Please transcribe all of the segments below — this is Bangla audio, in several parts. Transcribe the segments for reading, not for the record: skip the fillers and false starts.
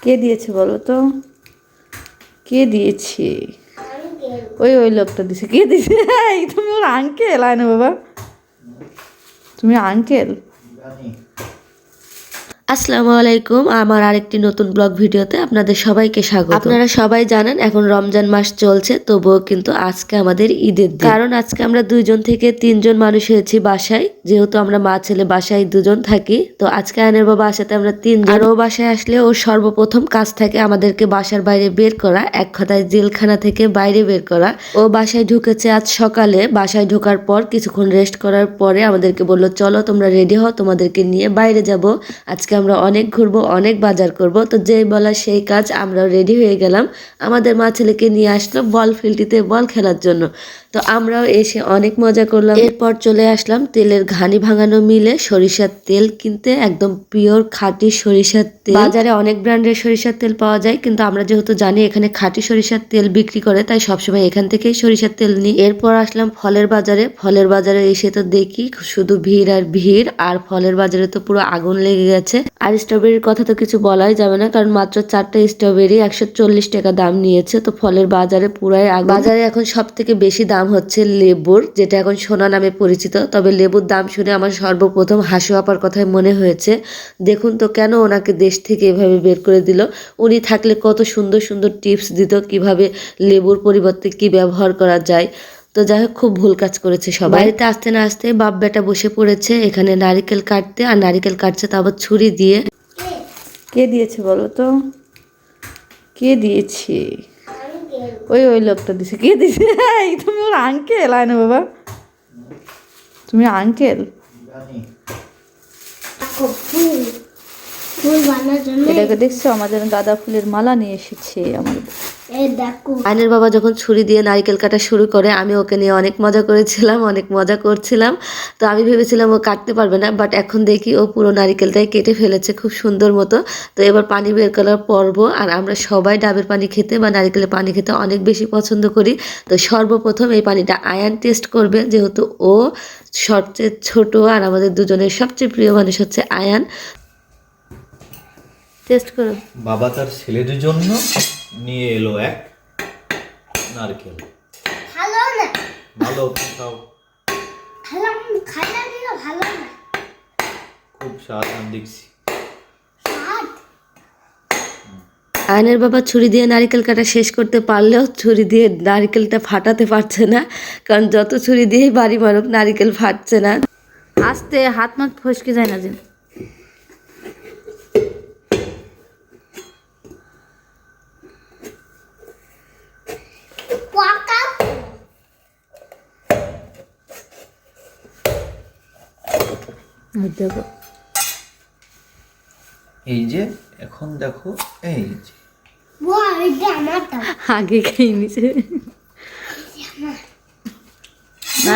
কে দিয়েছে বলো তো? কে দিয়েছে? ওই লোকটা দিছে। কে দিছে? এই তুমি ওর আঙ্কেল? আয় না বাবা, তুমি আঙ্কেল। আসসালামু আলাইকুম। আমার আরেকটি নতুন ব্লগ ভিডিওতে আপনাদের সবাইকে স্বাগত। আপনারা সবাই জানেন এখন রমজান মাস চলছে, তবুও কিন্তু আজকে আমাদের ঈদের দিন। কারণ আজকে আমরা 2জন থেকে 3জন মানুষ হয়েছি বাসায়, যেহেতু আমরা মা ছেলে বাসায় 2জন থাকি। তো আজকে আয়নের বাবা আসাতে আমরা 3জন। আর ও বাসায় আসলে ওর সর্বপ্রথম কাজ থাকে আমাদেরকে বাসার বাইরে বের করা, এক কথায় জেলখানা থেকে বাইরে বের করা। ও বাসায় ঢুকেছে আজ সকালে। বাসায় ঢোকার পর কিছুক্ষণ রেস্ট করার পরে আমাদেরকে বললো, চলো তোমরা রেডি হও, তোমাদেরকে নিয়ে বাইরে যাব। আজকে আমরা অনেক ঘুরবো, অনেক বাজার করব। তো যেই বলা সেই কাজ, আমরা রেডি হয়ে গেলাম। আমাদের মা ছেলেকে নিয়ে আসলো বল ফিল্ডটিতে বল খেলার জন্য। তো আমরাও এসে অনেক মজা করলাম। এরপর চলে আসলাম তেলের ঘানি ভাঙানো মিলে সরিষার তেল কিনতে, একদম পিওর খাঁটি সরিষার তেল। বাজারে অনেক ব্র্যান্ডের সরিষার তেল পাওয়া যায়, কিন্তু আমরা যেহেতু জানি এখানে খাঁটি সরিষার তেল বিক্রি করে, তাই সবসময় এখান থেকেই সরিষার তেল নিই। এরপর আসলাম ফলের বাজারে। ফলের বাজারে এসে তো দেখি শুধু ভিড় আর ভিড়, আর ফলের বাজারে তো পুরো আগুন লেগে গেছে। আর স্ট্রবেরির কথা তো কিছু বলাই যাবে না, কারণ মাত্র 4টা স্ট্রবেরি 140 টাকা দাম নিয়েছে। তো ফলের বাজারে পুরাই আগুন। বাজারে এখন সব থেকে বেশি দাম হচ্ছে লেবুর, যেটা এখন সোনা নামে পরিচিত। তবে লেবুর দাম শুনে আমার সর্বপ্রথম হাসু আপার কথাই মনে হয়েছে। দেখুন তো কেন ওনাকে দেশ থেকে এভাবে বের করে দিল। উনি থাকলে কত সুন্দর সুন্দর টিপস দিত, কিভাবে লেবুর পরিবর্তে কি ব্যবহার করা যায়। তো যাই হোক, খুব ভুল কাজ করেছে সবাই। বাড়িতে আসতে না আসতে বাপ বেটা বসে পড়েছে এখানে নারিকেল কাটতে, আর নারিকেল কাটছে তো আবার ছুরি দিয়ে। কে দিয়েছে বলো তো? কে দিয়েছে? ওই লোকটা দিছে। কে দিছে? এই তুমি ওর আঙ্কেল? আয় না বাবা, তুমি আঙ্কেল। এটাকে দেখছো? আমাদের গাঁদা ফুলের মালা নিয়ে এসেছে আমার। আইনের বাবা যখন ছুরি দিয়ে নারিকেল কাটা শুরু করে, আমি ওকে নিয়ে অনেক মজা করেছিলাম, অনেক মজা করছিলাম। তো আমি ভেবেছিলাম ও কাটতে পারবে না, বাট এখন দেখি ও পুরো নারিকেলটাই কেটে ফেলেছে খুব সুন্দর মতো। তো এবার পানি বের করার পর্ব। আর আমরা সবাই ডাবের পানি খেতে বা নারিকেলের পানি খেতে অনেক বেশি পছন্দ করি। তো সর্বপ্রথম এই পানিটা আয়ান টেস্ট করবে, যেহেতু ও সবচেয়ে ছোট আর আমাদের দুজনের সবচেয়ে প্রিয় মানুষ হচ্ছে আয়ান। টেস্ট করো। বাবা তার ছেলেদের জন্য নিয়ে এলো এক নারকেল। ভালো না, ভালো খাও, ভালো খাইলে দিলে ভালো না। খুব স্বাদ আমি দেখছি। স্বাদ আয়নের বাবা ছুরি দিয়ে নারিকেল কাটা শেষ করতে পারলেও ছুরি দিয়ে নারিকেলটা ফাটাতে পারছে না, কারণ যত ছুরি দিয়েই বাড়ি মারুক নারিকেল ফাটছে না। আস্তে, হাত মাত ফসকে যায় না যে। পাকা দেখো, এই যে এখন দেখো, এই যে ওয়া এটা আমারটা। আগে খেয়ে নিছে না।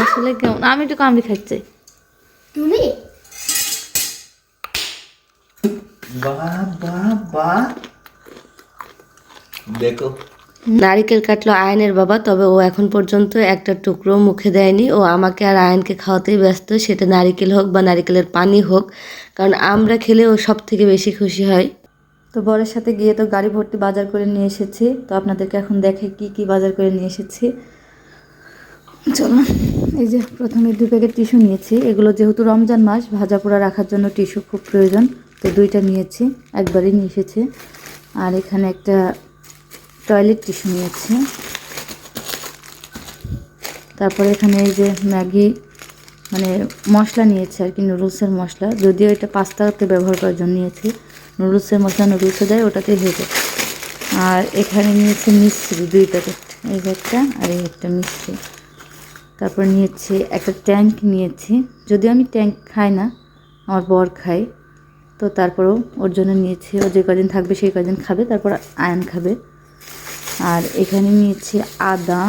আসলে কেমন, আমি একটু কামড়ি খাচ্ছি। তুমি বাহ বাহ বাহ, দেখো নারিকেল কাটলো আয়নের বাবা, তবে ও এখন পর্যন্ত একটা টুকরো মুখে দেয়নি। ও আমাকে আর আয়নকে খাওয়াতেই ব্যস্ত, সেটা নারিকেল হোক বা নারিকেলের পানি হোক, কারণ আমরা খেলে ও সব থেকে বেশি খুশি হয়। তো বরের সাথে গিয়ে তো গাড়ি ভর্তি বাজার করে নিয়ে এসেছি। তো আপনাদেরকে এখন দেখে কি কি বাজার করে নিয়ে এসেছি। চলো, এই যে প্রথমে 2 প্যাকেট টিস্যু নিয়েছি। এগুলো যেহেতু রমজান মাস, ভাজা পোড়া রাখার জন্য টিস্যু খুব প্রয়োজন, তো 2টা নিয়েছি, একবারই নিয়ে এসেছি। আর এখানে একটা টয়লেট টিস্যু নিয়েছি। তারপরে এখানে এই যে ম্যাগি মানে মশলা নিয়েছি আর কি, নুডলসের মশলা, যদিও এটা পাস্তাতে ব্যবহার করার জন্য নিয়েছি। নুডলসের মশলা নুডলসে দেয়, ওটাতেই হয়ে যায়। আর এখানে নিয়েছি মিষ্টি 2 প্যাকেট, এই একটা আর এই একটা মিষ্টি। তারপর নিয়েছি একটা ট্যাঙ্ক নিয়েছি, যদিও আমি ট্যাঙ্ক খাই না, আমার বর খায়। তো তারপরেও ওর জন্য নিয়েছি, ও যে কদিন থাকবে সেই কদিন খাবে, তারপর আয়ন খাবে। আর এখানে নিয়েছি আদা,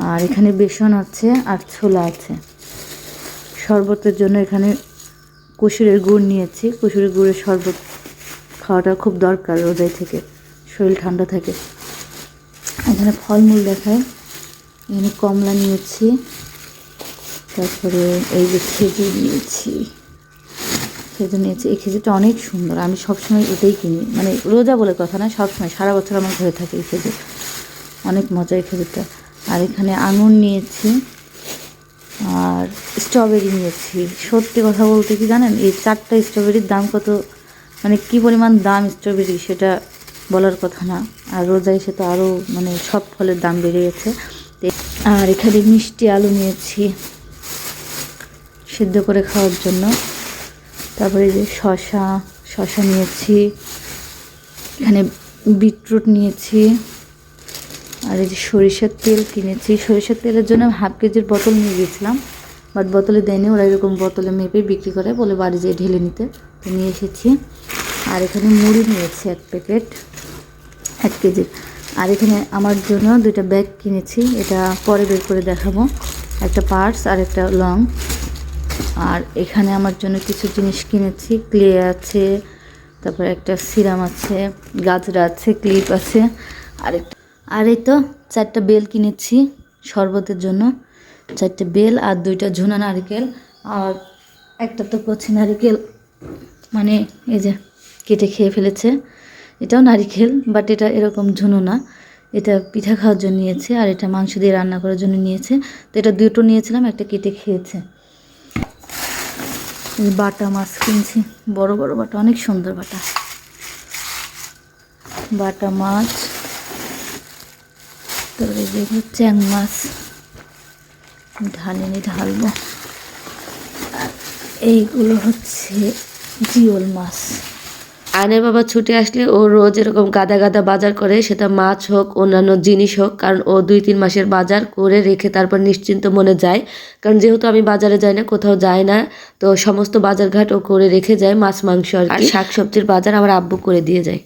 আর এখানে বেসন আছে আর ছোলা আছে। শরবতের জন্য এখানে কুসুরের গুড় নিয়েছি। কুসুরের গুড়ের শরবত খাওয়াটা খুব দরকার, রোজাই থেকে শরীর ঠান্ডা থাকে। এখানে ফলমূল দেখায়, এখানে কমলা নিয়েছি, তারপরে এই যে খেজুর নিয়েছি, খেজুর নিয়েছি। এই খেজুরটা অনেক সুন্দর, আমি সবসময় এটাই কিনি, মানে রোজা বলে কথা না, সবসময় সারা বছর আমার ঘরে থাকে এই খেজুর, অনেক মজা এই খেজুরটা। আর এখানে আঙুর নিয়েছি আর স্ট্রবেরি নিয়েছি। সত্যি কথা বলতে কি জানেন, এই 4টা স্ট্রবেরির দাম কত, মানে কি পরিমাণ দাম স্ট্রবেরি সেটা বলার কথা না। আর রোজায় সে তো আরও মানে সব ফলের দাম বেড়ে গেছে। আর এখানে মিষ্টি আলু নিয়েছি সিদ্ধ করে খাওয়ার জন্য। তারপরে যে শশা নিয়েছি, এখানে বিটরুট নিয়েছি। আর এই যে সরিষার তেল কিনেছি। সরিষার তেলের জন্য 1/2 কেজির বোতল নিয়ে গিয়েছিলাম, বাট বোতলে দেয়নি, ওরা এরকম বোতলে মেপে বিক্রি করে, বলে বাড়ি যেয়ে ঢেলে নিতে, তো নিয়ে এসেছি। আর এখানে মুড়ি নিয়েছি 1 প্যাকেট 1 কেজির। আর এখানে আমার জন্য 2টা ব্যাগ কিনেছি, এটা পরে বের করে দেখাবো, একটা পার্স আর একটা লং। আর এখানে আমার জন্য কিছু জিনিস কিনেছি, ক্লে আছে, তারপরে একটা সিরাম আছে, গাজরা আছে, ক্লিপ আছে, আর এই তো 4টা বেল কিনেছি শরবতের জন্য, 4টে বেল আর 2টা ঝুনা নারকেল। আর একটা তো কচি নারকেল, মানে এই যে কেটে খেয়ে ফেলেছে, এটাও নারকেল, বাট এটা এরকম ঝুনো না, এটা পিঠা খাওয়ার জন্য নিয়েছে, আর এটা মাংস দিয়ে রান্না করার জন্য নিয়েছে। তো এটা 2টো নিয়েছিলাম, একটা কেটে খেয়েছে। বাটা মাছ কিনছি, বড় বড় বাটা, অনেক সুন্দর বাটা মাছ। তারপরে যেগুলো চ্যাং মাছ ঢালবো। আর এইগুলো হচ্ছে জিওল মাছ। আয়নের বাবা ছুটে আসলে ও রোজ এরকম গাদা গাদা বাজার করে, সেটা মাছ হোক অন্যান্য জিনিস হোক, কারণ ও 2-3 মাসের বাজার করে রেখে তারপর নিশ্চিন্ত মনে যায়। কারণ যেহেতু আমি বাজারে যাই না, কোথাও যাই না, তো সমস্ত বাজারঘাট ও করে রেখে যায়, মাছ মাংস আর শাকসবজির বাজার আমার আব্বু করে দিয়ে যায়।